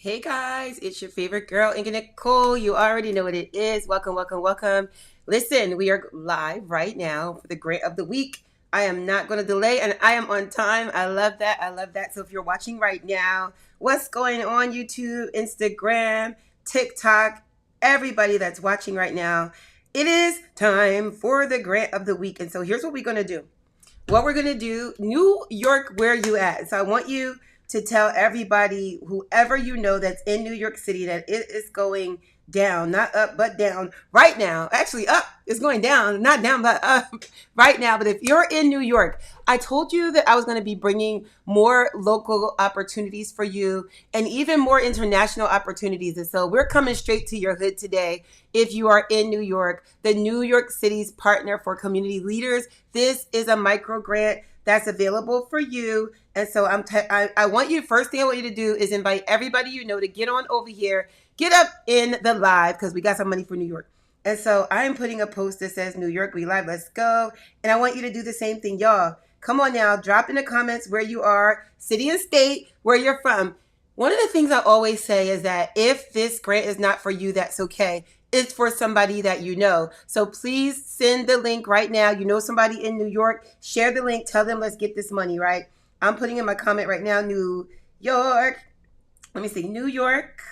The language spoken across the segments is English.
Hey guys, it's your favorite girl, Inga Nicole. You already know what it is. Welcome, welcome, welcome. Listen, we are live right now for the grant of the week. I am not going to delay and I am on time. I love that. I love that. So if you're watching right now, what's going on YouTube, Instagram, TikTok, everybody that's watching right now, it is time for the grant of the week. And so here's what we're going to do. What we're going to do, New York, where you at? So I want you to tell everybody, whoever you know that's in New York City, that it is going down, not up, but down right now. Actually, up is going down, not down, but up right now. But if you're in New York, I told you that I was going to be bringing more local opportunities for you and even more international opportunities. And so we're coming straight to your hood today. If you are in New York, the New York City's partner for community leaders, this is a micro grant that's available for you. And so I want you, first thing I want you to do is invite everybody you know to get on over here, get up in the live, because we got some money for New York. And so I am putting a post that says New York, we live, let's go. And I want you to do the same thing, y'all. Come on now, drop in the comments where you are, city and state, where you're from. One of the things I always say is that if this grant is not for you, that's okay. It's for somebody that you know. So please send the link right now. You know somebody in New York, share the link, tell them let's get this money, right? I'm putting in my comment right now, New York. Let me see, New York,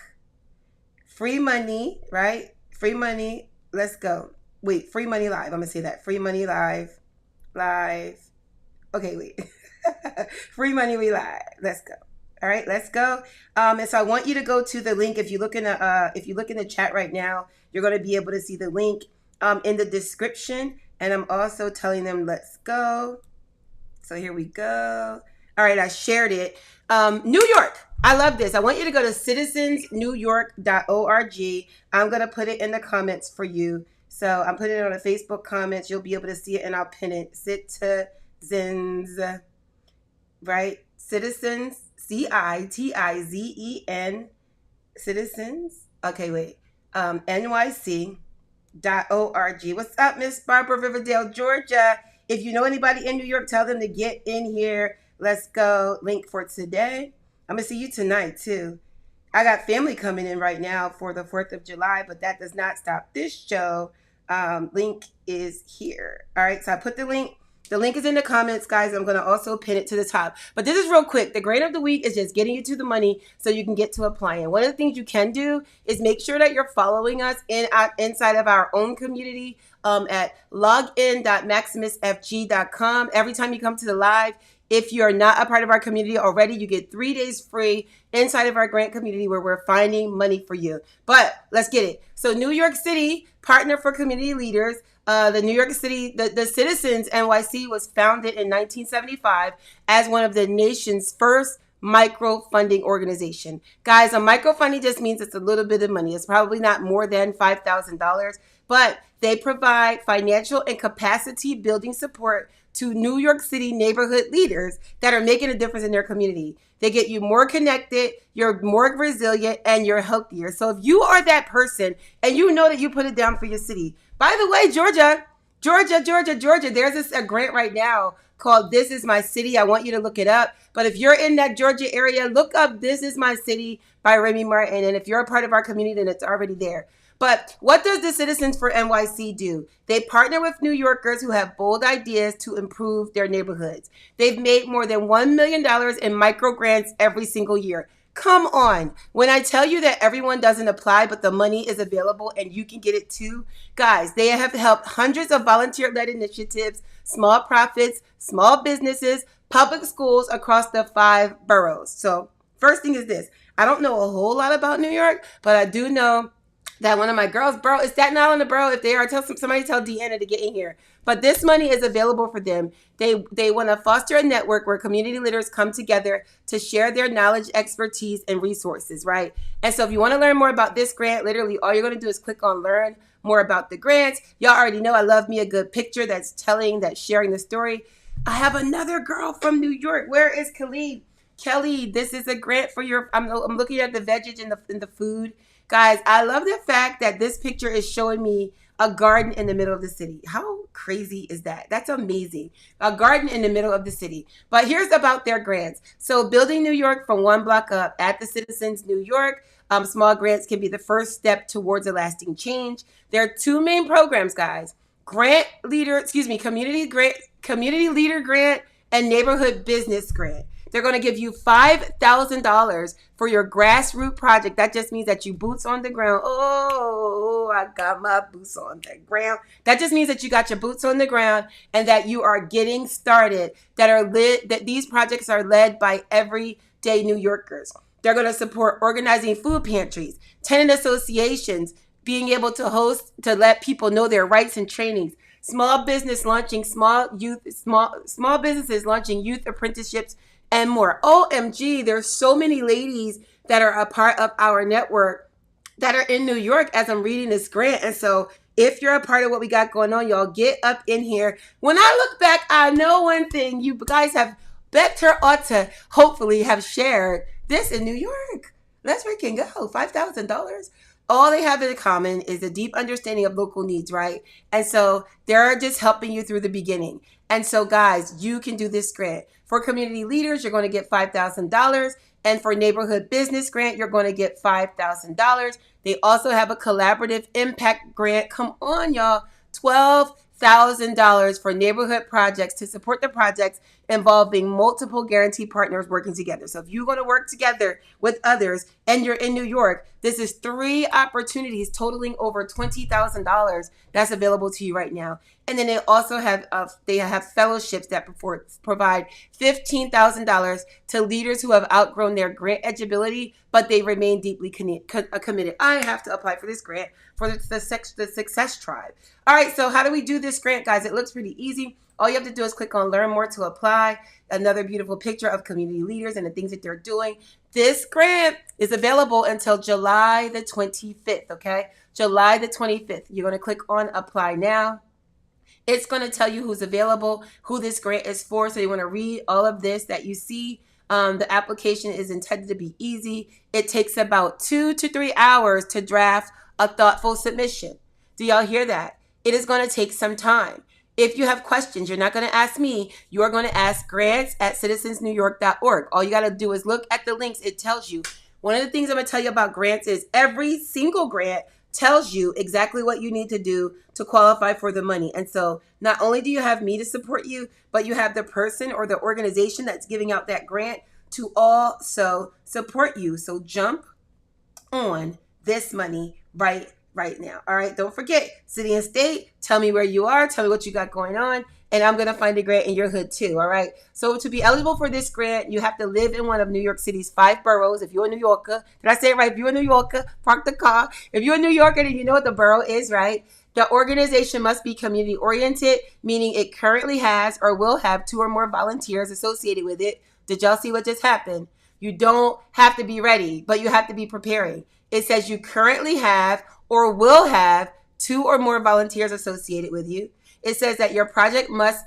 free money, right? Free money, let's go. Wait, free money live. I'm gonna say that, free money live. Okay, wait. Free money we live. Let's go. All right, let's go. And so I want you to go to the link. If you look in the chat right now, you're going to be able to see the link in the description. And I'm also telling them, let's go. So here we go. All right, I shared it. New York. I love this. I want you to go to citizensnywyork.org. I'm going to put it in the comments for you. So I'm putting it on the Facebook comments. You'll be able to see it and I'll pin it. Citizens, right? Citizens. CITIZEN, citizens. Okay, wait. NYC.org. What's up, Miss Barbara, Riverdale, Georgia? If you know anybody in New York, tell them to get in here. Let's go. Link for today. I'm going to see you tonight, too. I got family coming in right now for the 4th of July, but that does not stop this show. Link is here. All right, so I put the link. The link is in the comments, guys. I'm going to also pin it to the top. But this is real quick. The grant of the week is just getting you to the money so you can get to applying. One of the things you can do is make sure that you're following us inside of our own community at login.maximusfg.com. Every time you come to the live, if you're not a part of our community already, you get 3 days free inside of our grant community where we're finding money for you. But let's get it. So New York City, partner for community leaders. The New York City, the CitizensNYC was founded in 1975 as one of the nation's first micro-funding organization. Guys, a micro-funding just means it's a little bit of money. It's probably not more than $5,000, but they provide financial and capacity building support to New York City neighborhood leaders that are making a difference in their community. They get you more connected, you're more resilient, and you're healthier. So if you are that person and you know that you put it down for your city, by the way, Georgia, there's a grant right now called This Is My City. I want you to look it up. But if you're in that Georgia area, look up This Is My City by Remy Martin. And if you're a part of our community, then it's already there. But what does the Citizens for NYC do? They partner with New Yorkers who have bold ideas to improve their neighborhoods. They've made more than $1 million in micro grants every single year. Come on. When I tell you that everyone doesn't apply, but the money is available and you can get it too, guys, they have helped hundreds of volunteer-led initiatives, small profits, small businesses, public schools across the 5 boroughs. So first thing is this. I don't know a whole lot about New York, but I do know that one of my girls, bro, is Staten Island, bro. If they are, somebody tell Deanna to get in here. But this money is available for them. They want to foster a network where community leaders come together to share their knowledge, expertise, and resources, right? And so if you want to learn more about this grant, literally all you're going to do is click on learn more about the grants. Y'all already know I love me a good picture that's sharing the story. I have another girl from New York. Where is Khalid? Kelly, this is a grant for your, I'm looking at the veggies in the food. Guys, I love the fact that this picture is showing me a garden in the middle of the city. How crazy is that? That's amazing. A garden in the middle of the city. But here's about their grants. So building New York from one block up at the Citizens New York, small grants can be the first step towards a lasting change. There are two main programs, guys. Community leader grant and neighborhood business grant. They're going to give you $5,000 for your grassroots project. That just means that you boots on the ground. Oh, I got my boots on the ground. That just means that you got your boots on the ground and that you are getting started. That these projects are led by everyday New Yorkers. They're going to support organizing food pantries, tenant associations, being able to host to let people know their rights and trainings. Small businesses launching youth apprenticeships and more. OMG, there's so many ladies that are a part of our network that are in New York as I'm reading this grant. And so if you're a part of what we got going on, y'all get up in here. When I look back, I know one thing. You guys ought to hopefully have shared this in New York. Let's freaking go. $5,000. All they have in common is a deep understanding of local needs, right? And so they're just helping you through the beginning. And so, guys, you can do this grant. For community leaders, you're going to get $5,000. And for neighborhood business grant, you're going to get $5,000. They also have a collaborative impact grant. Come on, y'all. $12,000 for neighborhood projects to support the projects involving multiple guarantee partners working together. So if you're going to work together with others and you're in New York, this is 3 opportunities totaling over $20,000 that's available to you right now. And then they also have fellowships that provide $15,000 to leaders who have outgrown their grant eligibility, but they remain deeply committed. I have to apply for this grant for the Success Tribe. All right, so how do we do this grant, guys? It looks pretty easy. All you have to do is click on Learn More to apply. Another beautiful picture of community leaders and the things that they're doing. This grant is available until July the 25th, okay? July the 25th. You're going to click on Apply Now. It's going to tell you who's available, who this grant is for. So you want to read all of this that you see. The application is intended to be easy. It takes about 2 to 3 hours to draft a thoughtful submission. Do y'all hear that? It is going to take some time. If you have questions, you're not going to ask me. You are going to ask grants@citizensnewyork.org. All you got to do is look at the links. It tells you. One of the things I'm going to tell you about grants is every single grant tells you exactly what you need to do to qualify for the money. And so not only do you have me to support you, but you have the person or the organization that's giving out that grant to also support you. So jump on this money right now. All right. Don't forget, city and state, tell me where you are. Tell me what you got going on. And I'm going to find a grant in your hood too. All right. So to be eligible for this grant, you have to live in one of New York City's 5 boroughs. If you're a New Yorker, did I say it right? If you're a New Yorker, park the car. If you're a New Yorker, then you know what the borough is, right? The organization must be community oriented, meaning it currently has or will have 2 or more volunteers associated with it. Did y'all see what just happened? You don't have to be ready, but you have to be preparing. It says you currently have or will have 2 or more volunteers associated with you. It says that your project must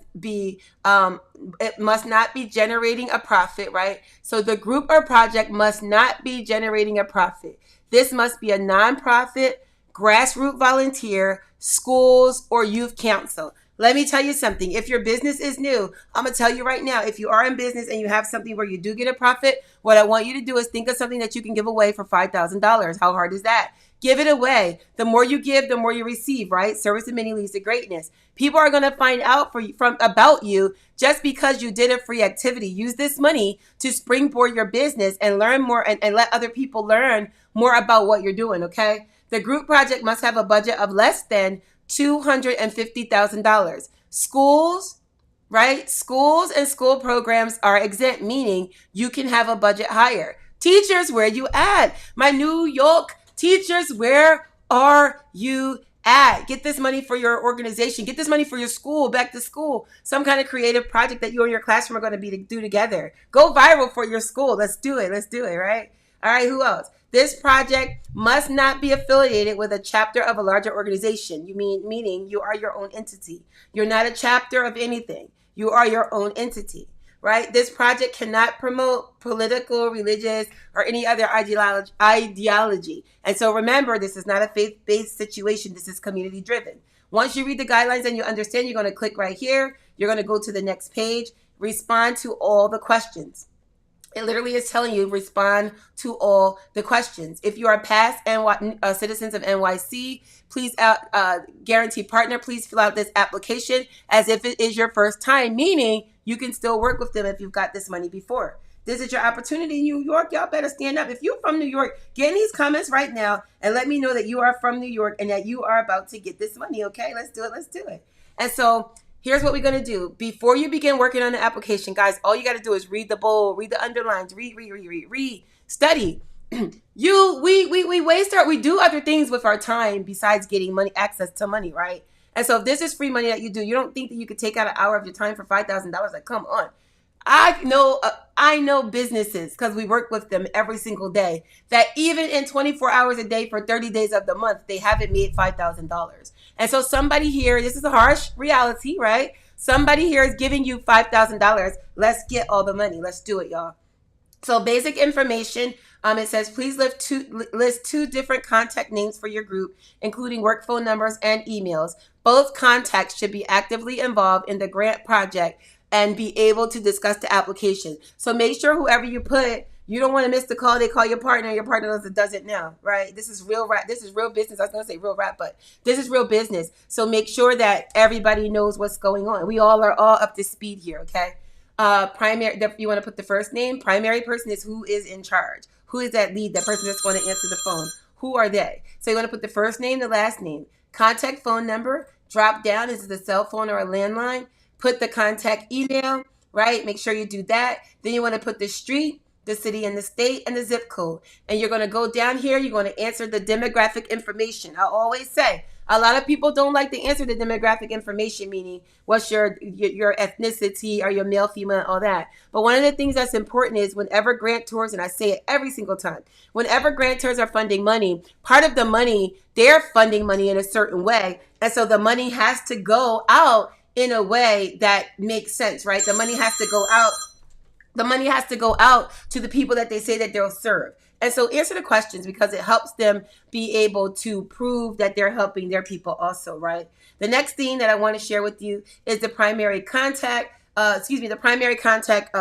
not be generating a profit, right? So the group or project must not be generating a profit. This must be a nonprofit, grassroots volunteer, schools, or youth council. Let me tell you something. If your business is new, I'm going to tell you right now, if you are in business and you have something where you do get a profit, what I want you to do is think of something that you can give away for $5,000. How hard is that? Give it away. The more you give, the more you receive, right? Service to many leads to greatness. People are going to find out about you just because you did a free activity. Use this money to springboard your business and learn more and let other people learn more about what you're doing, okay? The group project must have a budget of less than $250,000. Schools, right? Schools and school programs are exempt, meaning you can have a budget higher. Teachers, where you at? My New York teachers, where are you at? Get this money for your organization. Get this money for your school, back to school. Some kind of creative project that you and your classroom are going to do together. Go viral for your school. Let's do it, right? All right, who else? This project must not be affiliated with a chapter of a larger organization. Meaning you are your own entity. You're not a chapter of anything. You are your own entity, right? This project cannot promote political, religious, or any other ideology. And so remember, this is not a faith-based situation. This is community-driven. Once you read the guidelines and you understand, you're going to click right here. You're going to go to the next page. Respond to all the questions. It literally is telling you respond to all the questions. If you are past citizens of NYC, please guarantee partner, please fill out this application as if it is your first time, meaning you can still work with them if you've got this money before. This is your opportunity in New York. Y'all better stand up. If you're from New York, get in these comments right now and let me know that you are from New York and that you are about to get this money, okay? Let's do it. Let's do it. And so here's what we're going to do. Before you begin working on the application, guys, all you got to do is read the bold, read the underlines, read, study. We do other things with our time besides getting money, access to money, right? And so if this is free money that you do, you don't think that you could take out an hour of your time for $5,000? Like, come on. I know businesses, because we work with them every single day, that even in 24 hours a day for 30 days of the month, they haven't made $5,000. And so somebody here, this is a harsh reality, right? Somebody here is giving you $5,000. Let's get all the money. Let's do it, y'all. So basic information, it says, please list two different contact names for your group, including work phone numbers and emails. Both contacts should be actively involved in the grant project and be able to discuss the application. So make sure whoever you put, you don't want to miss the call. They call your partner does it now, right? This is real rap. This is real business. I was going to say real rap, but this is real business. So make sure that everybody knows what's going on. We all are up to speed here, okay? You want to put the first name. Primary person is who is in charge. Who is that lead, that person that's going to answer the phone? Who are they? So you want to put the first name, the last name. Contact phone number. Drop down. Is it a cell phone or a landline? Put the contact email, right? Make sure you do that. Then you want to put the street, the city and the state, and the zip code. And you're going to go down here. You're going to answer the demographic information. I always say, a lot of people don't like to answer the demographic information, meaning what's your ethnicity or your male, female, all that. But one of the things that's important is whenever grantors, and I say it every single time, whenever grantors are funding money, part of the money, they're funding money in a certain way. And so the money has to go out in a way that makes sense, right? The money has to go out. The money has to go out to the people that they say that they'll serve. And so answer the questions because it helps them be able to prove that they're helping their people also, right? The next thing that I want to share with you is the primary contact. The primary contact.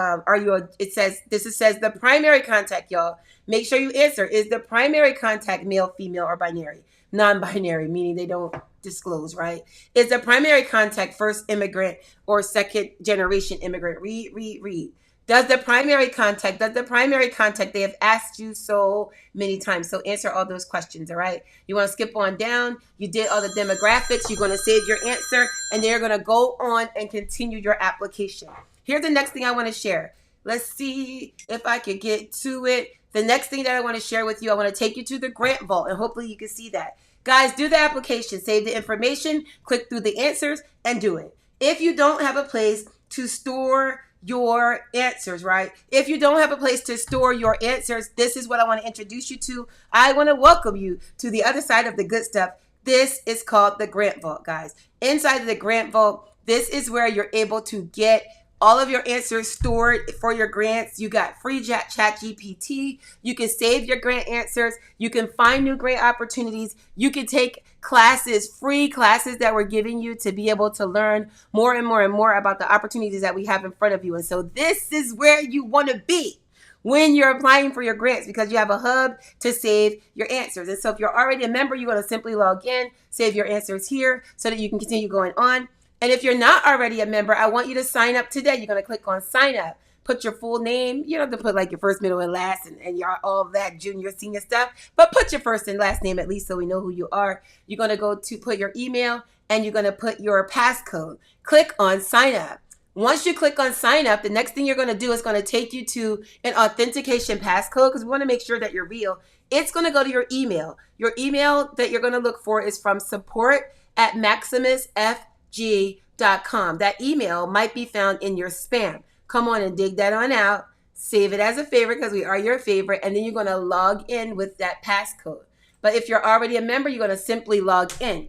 It says the primary contact, y'all. Make sure you answer. Is the primary contact male, female, or binary? Non-binary, meaning they don't disclose, right? Is the primary contact first immigrant or second generation immigrant? Read. Does the primary contact, they have asked you so many times. So answer all those questions, all right? You want to skip on down. You did all the demographics. You're going to save your answer, and then you're going to go on and continue your application. Here's the next thing I want to share. Let's see if I can get to it. The next thing that I want to share with you, I want to take you to the grant vault, and hopefully you can see that. Guys, do the application. Save the information. Click through the answers and do it. If you don't have a place to store your answers, right? If you don't have a place to store your answers, this is what I want to introduce you to. I want to welcome you to the other side of the good stuff. This is called the Grant Vault, guys. Inside of the Grant Vault, this is where you're able to get all of your answers stored for your grants. You got free chat GPT. You can save your grant answers. You can find new grant opportunities. You can take classes, free classes that we're giving you to be able to learn more and more and more about the opportunities that we have in front of you. And so this is where you want to be when you're applying for your grants, because you have a hub to save your answers. And so if you're already a member, you're going to simply log in, save your answers here so that you can continue going on. And if you're not already a member, I want you to sign up today. You're going to click on sign up. Put your full name. You don't have to put like your first, middle, and last and all of that junior, senior stuff. But put your first and last name at least so we know who you are. You're going to go to put your email and you're going to put your passcode. Click on sign up. Once you click on sign up, the next thing you're going to do is going to take you to an authentication passcode because we want to make sure that you're real. It's going to go to your email. Your email that you're going to look for is from support@maximusfg.com. That email might be found in your spam. Come on and dig that on out. Save it as a favorite because we are your favorite. And then you're going to log in with that passcode. But if you're already a member, you're going to simply log in.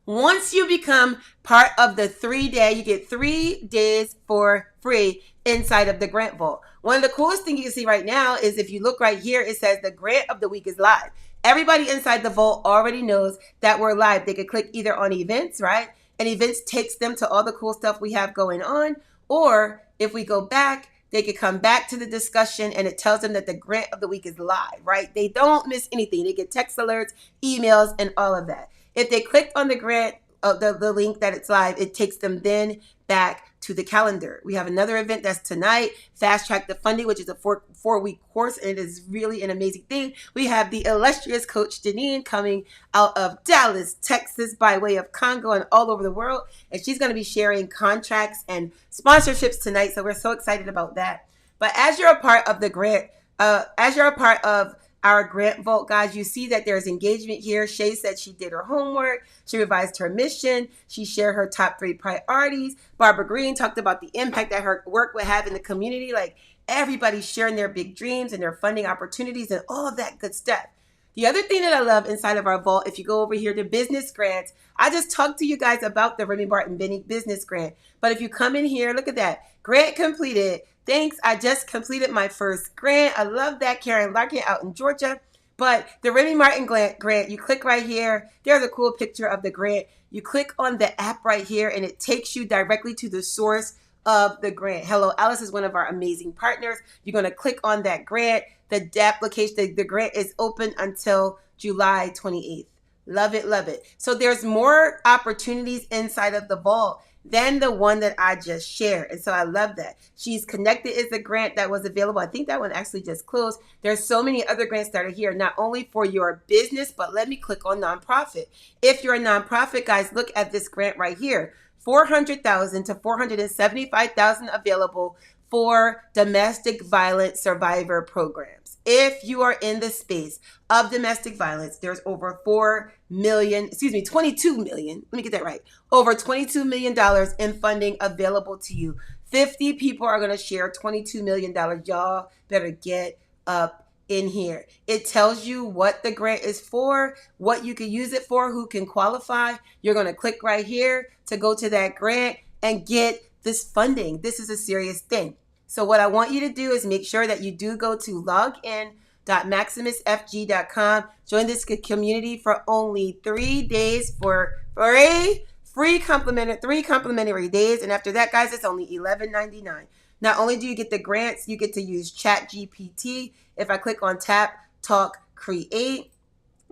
Once you become part of the 3-day, you get 3 days for free inside of the Grant Vault. One of the coolest things you can see right now is if you look right here, it says the Grant of the Week is live. Everybody inside the vault already knows that we're live. They could click either on events, right? And events takes them to all the cool stuff we have going on. Or if we go back, they could come back to the discussion and it tells them that the Grant of the Week is live, right? They don't miss anything. They get text alerts, emails, and all of that. If they clicked on the grant, the link that it's live, it takes them then back to the calendar. We have another event that's tonight, Fast Track the Funding, which is a four-week course, and it is really an amazing thing. We have the illustrious Coach Janine coming out of Dallas, Texas, by way of Congo and all over the world, and she's going to be sharing contracts and sponsorships tonight, so we're so excited about that. But as you're a part of the grant, as you're a part of our Grant Vault, guys, you see that there's engagement here. Shay said she did her homework. She revised her mission. She shared her top 3 priorities. Barbara Green talked about the impact that her work would have in the community. Like, everybody's sharing their big dreams and their funding opportunities and all of that good stuff. The other thing that I love inside of our vault, if you go over here to business grants, I just talked to you guys about the Remy Martin business grant. But if you come in here, look at that. Grant completed. Thanks. I just completed my first grant. I love that. Karen Larkin out in Georgia. But the Remy Martin grant, you click right here. There's a cool picture of the grant. You click on the app right here and it takes you directly to the source of the grant. Hello Alice is one of our amazing partners. You're going to click on that grant. The application, the grant is open until July 28th. Love it, love it. So there's more opportunities inside of the vault than the one that I just shared. And so I love that. She's Connected is a grant that was available. I think that one actually just closed. There's so many other grants that are here, not only for your business, but let me click on nonprofit. If you're a nonprofit, guys, look at this grant right here. $400,000 to $475,000 available for domestic violence survivor programs. If you are in the space of domestic violence, there's over 22 million. Let me get that right. Over $22 million in funding available to you. 50 people are going to share $22 million. Y'all better get up in here. It tells you what the grant is for, what you can use it for, who can qualify. You're going to click right here to go to that grant and get this funding. This is a serious thing. So what I want you to do is make sure that you do go to login.maximusfg.com. Join this community for only 3 days for free. Three complimentary days. And after that, guys, it's only $11.99. Not only do you get the grants, you get to use ChatGPT. If I click on Tap, Talk, Create,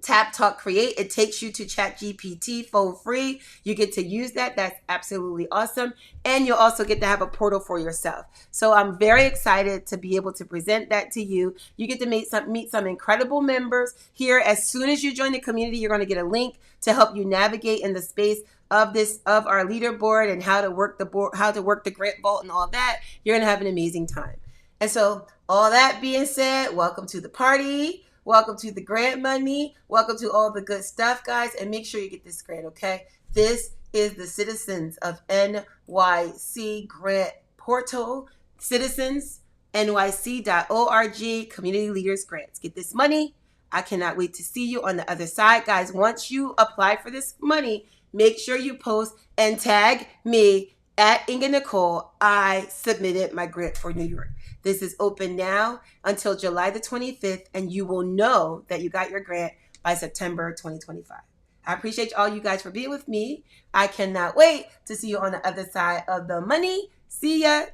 it takes you to ChatGPT for free. You get to use that. That's absolutely awesome. And you'll also get to have a portal for yourself. So I'm very excited to be able to present that to you. You get to meet some incredible members here. As soon as you join the community, you're going to get a link to help you navigate in the space of our leaderboard and how to work the board, how to work the grant vault and all that. You're going to have an amazing time. And so all that being said, welcome to the party. Welcome to the grant money. Welcome to all the good stuff, guys. And make sure you get this grant, okay? This is the Citizens of NYC grant portal, citizensnyc.org, Community Leaders Grants. Get this money. I cannot wait to see you on the other side. Guys, once you apply for this money, make sure you post and tag me at Inga Nicole. I submitted my grant for New York. This is open now until July the 25th, and you will know that you got your grant by September 2025. I appreciate all you guys for being with me. I cannot wait to see you on the other side of the money. See ya.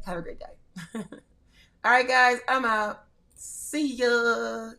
Have a great day. All right, guys, I'm out. See ya.